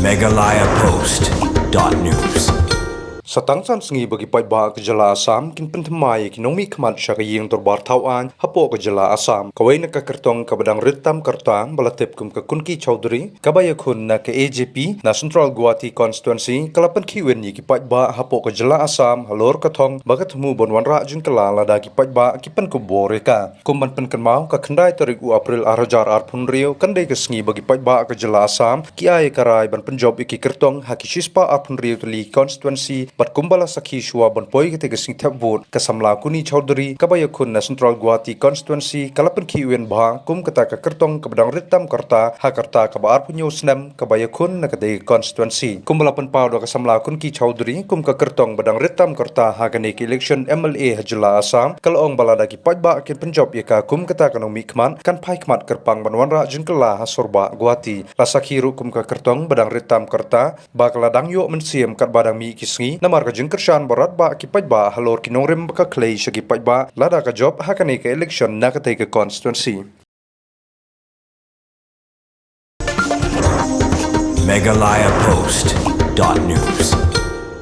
Megalayapost.news Satangsan sengi bagi paitba ke Jala Assam kin pentemai kinomi kemat syakaying torbar tauan hapo ke Jala Assam kawai na kakertong kabadang ritam kartang balatip kum ke Kunki Chowdhury kabaya kun na ke AJP na Central Guwahati Constituency kalapan kiwen ni ki paitba hapo ke Jala Assam halor katong bagat mu bonwan ra jun kala lada ki paitba ki pen kubore ka kumban pen kenmau ka khandai tarik u April arajar arpun rio kandai ke sengi bagi paitba ke Jala Assam ki ai karai ban penjob iki kertong haki shispa arpun rio tuli constituency kumbala sakhi shua bonpoi ke tege sing thap vote kasamla kuni Chowdhury kabaya kun na Central Guwahati Constituency kalapan kiwen bha kum kata ka kertong kabadang ritam karta hakarta kabar punyo snam kabaya kun na kate constituency kumbala pen pau do kasamla kun ki Chowdhury kum ka kertong badang ritam karta hagane ki election MLA Jala Assam kalong balada ki pajba ke penjob ye ka kum kata kanong mikman kan pai kmat kerpang banwanra jingkala hasorba Guwahati lasakhi ru kum ka kertong badang ritam karta bakladang yo mensiam kat badang mi kisngi marga jengkershan barat ba ki pajba halor kinongrim ka clay shagi pajba lada ka job hakane ka election na ka take constituency Megalayapost.news